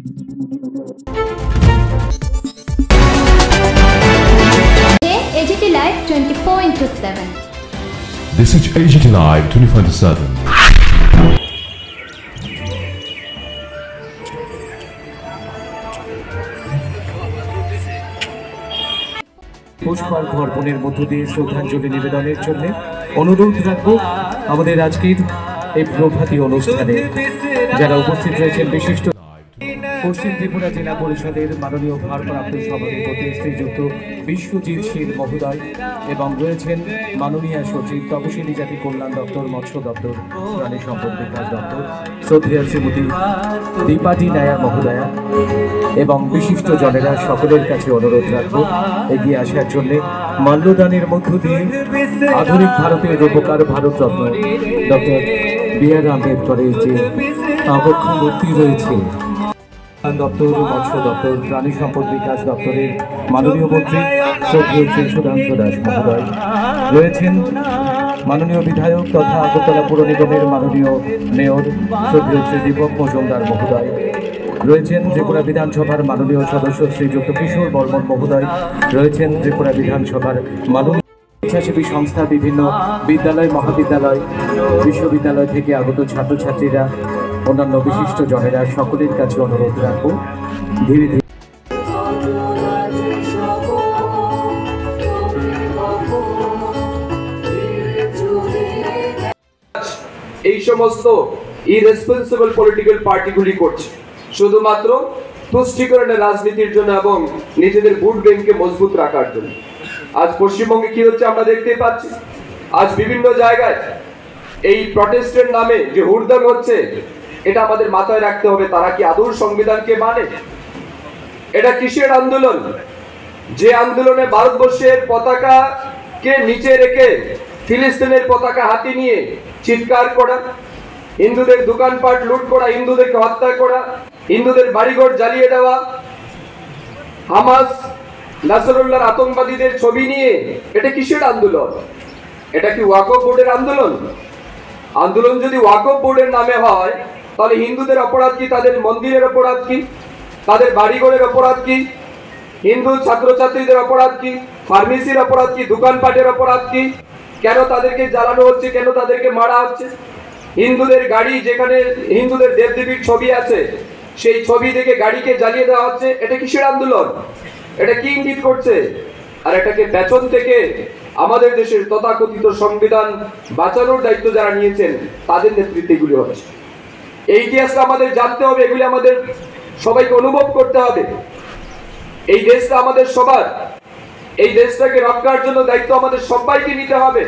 AGT Live 24/7. This is AGT Live 24/7. পুষ্পার্ঘ অর্পণের মধ্য দিয়ে শ্রদ্ধাঞ্জলি নিবেদনের জন্য অনুরোধ রাখব আমাদের আজকের এই প্রভাতী অনুষ্ঠানে যারা উপস্থিত রয়েছেন বিশিষ্ট পশ্চিম ত্রিপুরা জেলা পরিষদের মাননীয় ভারপ্রাপ্ত সভাপতি শ্রীযুক্ত বিশ্বজিৎ শীল মহোদয় এবং রয়েছেন মাননীয় সচিব তপশিলি জাতি কল্যাণ দপ্তর, মৎস্য দপ্তর, প্রাণী সম্পদ বিকাশ দপ্তর শ্রদ্ধেয় শ্রীমতী দীপাটি নায়ার মহোদয়া এবং বিশিষ্ট জনেরা সকলের কাছে অনুরোধ রাখবো এগিয়ে আসার জন্য মাল্যদানের মধ্য দিয়ে আধুনিক ভারতের রূপকার ভারতরত্ন ডক্টর বি.আর. আম্বেদকরের যে আবক্ষ মূর্তি রয়েছে দপ্তর, মৎস্য দপ্তর, প্রাণী সম্পদ বিকাশ দপ্তরের মাননীয় মন্ত্রী শ্রদ্ধেয় শ্রী সুধাংশু দাস মহোদয় রয়েছেন, মাননীয় বিধায়ক তথা আগরতলা পুর নিগমের মাননীয় মেয়র শ্রদ্ধেয় শ্রী দীপক মজুমদার মহোদয় রয়েছেন, ত্রিপুরা বিধানসভার মাননীয় সদস্য শ্রীযুক্ত কিশোর বর্মন মহোদয় রয়েছেন, ত্রিপুরা বিধানসভার মাননীয় স্বেচ্ছাসেবী সংস্থা, বিভিন্ন বিদ্যালয়, মহাবিদ্যালয়, বিশ্ববিদ্যালয় থেকে আগত ছাত্রছাত্রীরা, অন্যান্য বিশিষ্ট জনেরা সকলের কাছে অনুরোধ রাখবো ধীরে ধীরে এই সমস্ত ইরেসপন্সিবল পলিটিক্যাল পার্টিগুলি করছে শুধুমাত্র তুষ্টিকরণের রাজনীতির জন্য এবং নিজেদের ভোট ব্যাংককে মজবুত রাখার জন্য। আজ পশ্চিমবঙ্গে কি হচ্ছে আমরা দেখতে পাচ্ছি। আজ বিভিন্ন জায়গায় এই প্রটেস্টের নামে যে হুড়দম হচ্ছে, এটা আমাদের মাথায় রাখতে হবে, তারা কি আদৌ সংবিধানকে মানে? এটা কিসের আন্দোলন? যে আন্দোলনে ভারতবর্ষের পতাকাকে নিচে রেখে ফিলিস্তিনের পতাকা হাতে নিয়ে চিৎকার করা, হিন্দুদের দোকানপাট লুট করা, হিন্দুদেরকে হত্যা করা, হিন্দুদের বাড়িঘর জ্বালিয়ে দেওয়া, হামাস নাসরুল্লাহর আতঙ্কবাদীদের ছবি নিয়ে, এটা কিসের আন্দোলন? এটা কি ওয়াকফ বোর্ডের আন্দোলন? আন্দোলন যদি ওয়াকফ বোর্ডের নামে হয় তাহলে হিন্দুদের অপরাধ কি? তাদের মন্দিরের অপরাধ কি? তাদের বাড়িঘরের অপরাধ কি? হিন্দু ছাত্রছাত্রীদের অপরাধ কি? ফার্মেসির অপরাধ কি? দোকানপাটের অপরাধ কি? কেন তাদেরকে জ্বালানো হচ্ছে? কেন তাদেরকে মারা হচ্ছে? হিন্দুদের গাড়ি, যেখানে হিন্দুদের দেবদেবীর ছবি আছে, সেই ছবি দেখে গাড়িকে জ্বালিয়ে দেওয়া হচ্ছে। এটা কিসের আন্দোলন? এটা কি ইঙ্গিত করছে? আর এটাকে পেছন থেকে আমাদের দেশের তথাকথিত সংবিধান বাঁচানোর দায়িত্ব যারা নিয়েছেন তাদের নেতৃত্বে এগুলি হচ্ছে। এই ইতিহাসটা আমাদের জানতে হবে, এগুলি আমাদের সবাইকে অনুভব করতে হবে। এই দেশটা আমাদের সবার, এই দেশটাকে রক্ষার জন্য দায়িত্ব আমাদের সবাইকে নিতে হবে।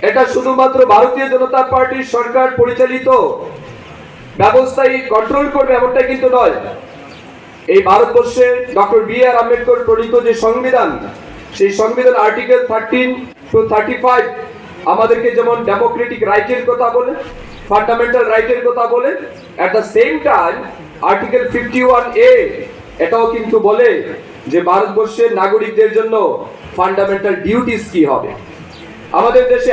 এটা শুধুমাত্র ভারতীয় জনতা পার্টির সরকার পরিচালিত ব্যবস্থাই কন্ট্রোল করবে এমনটা কিন্তু নয়। এই ভারতবর্ষে ডক্টর বি.আর. আম্বেদকর প্রণীত যে সংবিধান, সেই সংবিধান আর্টিকেল 13 to 35 আমাদেরকে যেমন ডেমোক্রেটিক রাইটের কথা বলে, ফান্ডামেন্টাল রাইটের কথা বলে, at the same time article 51A এটাও কিন্তু বলে যে ভারতবর্ষের নাগরিকদের জন্য ফান্ডামেন্টাল ডিউটিস কি হবে। আমাদের দেশে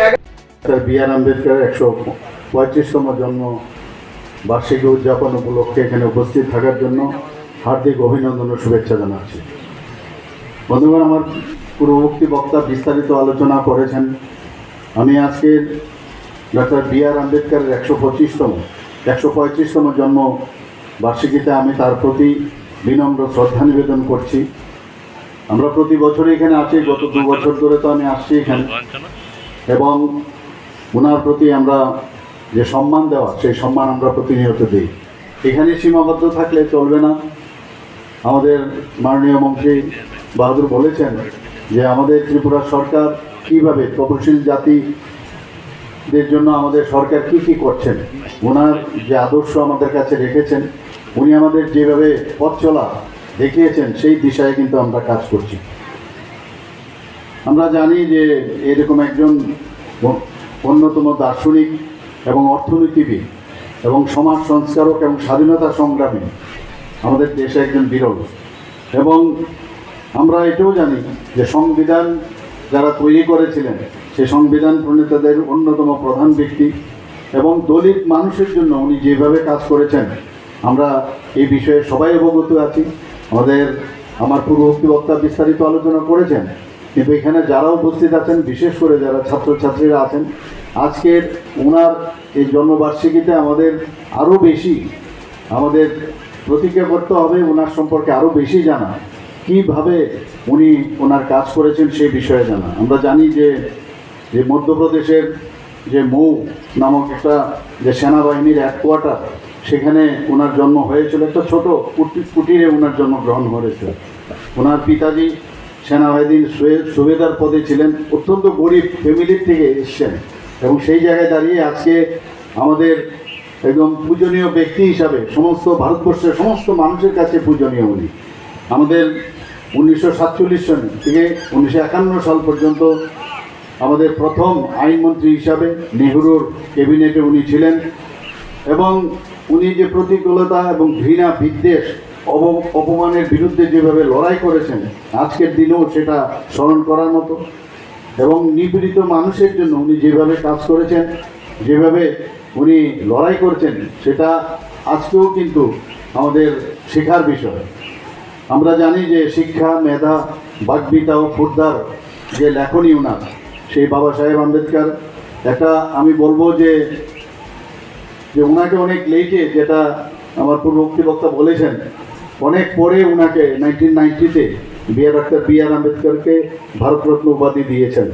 বি.আর. আম্বেদকর 135তম জন্ম বার্ষিকী উদযাপন উপলক্ষে এখানে উপস্থিত থাকার জন্য হার্দিক অভিনন্দন ও শুভেচ্ছা জানাচ্ছি। বন্ধুগণ, আমার পূর্ববর্তী বক্তা বিস্তারিত আলোচনা করেছেন। আমি আজকের ডক্টর বি.আর. আম্বেদকরের 135তম জন্ম বার্ষিকীতে আমি তার প্রতি বিনম্র শ্রদ্ধা নিবেদন করছি। আমরা প্রতি বছরই এখানে আছি, গত 2 বছর ধরে তো আমি আসছি এখানে, এবং ওনার প্রতি আমরা যে সম্মান দেওয়া, সেই সম্মান আমরা প্রতিনিয়ত দিই। এখানে সীমাবদ্ধ থাকলে চলবে না। আমাদের মাননীয় মন্ত্রী বাহাদুর বলেছেন যে আমাদের ত্রিপুরা সরকার কীভাবে তপশিল জাতিদের জন্য আমাদের সরকার কি করছেন, ওনার যে আদর্শ আমাদের কাছে রেখেছেন, উনি আমাদের যেভাবে পথ চলা দেখিয়েছেন, সেই দিশায় কিন্তু আমরা কাজ করছি। আমরা জানি যে এরকম একজন অন্যতম দার্শনিক এবং অর্থনীতিবিদ এবং সমাজ সংস্কারক এবং স্বাধীনতা সংগ্রামী আমাদের দেশে একজন বিরল। এবং আমরা এটাও জানি যে সংবিধান যারা তৈরি করেছিলেন, সেই সংবিধান প্রণেতাদের অন্যতম প্রধান ব্যক্তি, এবং দলিত মানুষের জন্য উনি যেভাবে কাজ করেছেন আমরা এই বিষয়ে সবাই অবগত আছি। আমার পূর্ববর্তী বক্তা বিস্তারিত আলোচনা করেছেন, কিন্তু এখানে যারা উপস্থিত আছেন, বিশেষ করে যারা ছাত্রছাত্রীরা আছেন, আজকের ওনার এই জন্মবার্ষিকীতে আরও বেশি আমাদের প্রতিজ্ঞা করতে হবে ওনার সম্পর্কে আরও বেশি জানা, কীভাবে উনি ওনার কাজ করেছেন সেই বিষয়ে জানা। আমরা জানি যে মধ্যপ্রদেশের যে মৌ নামক একটা যে সেনাবাহিনীর হেডকোয়ার্টার, সেখানে ওনার জন্ম হয়েছিল, একটা ছোট কুটিরে ওনার জন্মগ্রহণ হয়েছিল। ওনার পিতাজি সেনাবাহিনীর সুবেদার পদে ছিলেন, অত্যন্ত গরিব ফ্যামিলির থেকে এসছেন, এবং সেই জায়গায় দাঁড়িয়ে আজকে আমাদের একদম পূজনীয় ব্যক্তি হিসাবে সমস্ত ভারতবর্ষের সমস্ত মানুষের কাছে পূজনীয় উনি। আমাদের 1947 সন থেকে 1951 সাল পর্যন্ত আমাদের প্রথম আইনমন্ত্রী হিসাবে নেহরুর ক্যাবিনেটে উনি ছিলেন, এবং উনি যে প্রতিকূলতা এবং ঘৃণা, বিদ্বেষ, অপমানের বিরুদ্ধে যেভাবে লড়াই করেছেন, আজকের দিনেও সেটা স্মরণ করার মতো। এবং নিপীড়িত মানুষের জন্য উনি যেভাবে কাজ করেছেন, যেভাবে উনি লড়াই করছেন, সেটা আজকেও কিন্তু আমাদের শেখার বিষয়। আমরা জানি যে শিক্ষা, মেধা, বাগ্মিতা ও ক্ষুদ্ধার যে লেখনী ওনার, সেই বাবা সাহেব আম্বেদকর, একটা আমি বলবো যে ওনাকে অনেক লেটে, যেটা আমার পূর্ববর্তী বক্তা বলেছেন, অনেক পরে ওনাকে 1990-তে ডক্টর বি.আর. আম্বেদকরকে ভারতরত্ন উপাধি দিয়েছেন।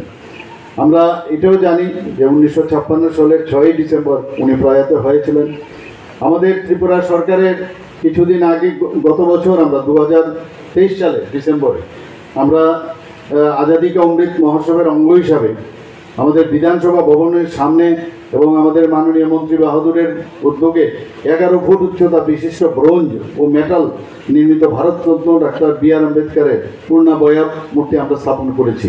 আমরা এটাও জানি যে 1956 সালের 6ই ডিসেম্বর উনি প্রয়াত হয়েছিলেন। আমাদের ত্রিপুরা সরকারের কিছুদিন আগে, গত বছর আমরা 2023 সালে ডিসেম্বরে আমরা আজাদি কা অমৃত মহোৎসবের অঙ্গ হিসাবে আমাদের বিধানসভা ভবনের সামনে এবং আমাদের মাননীয় মন্ত্রী বাহাদুরের উদ্যোগে 11 ফুট উচ্চতা বিশিষ্ট ব্রোঞ্জ ও মেটাল নির্মিত ভারতরত্ন ডক্টর বি.আর. আম্বেদকরের পূর্ণাবয়ব মূর্তি আমরা স্থাপন করেছি।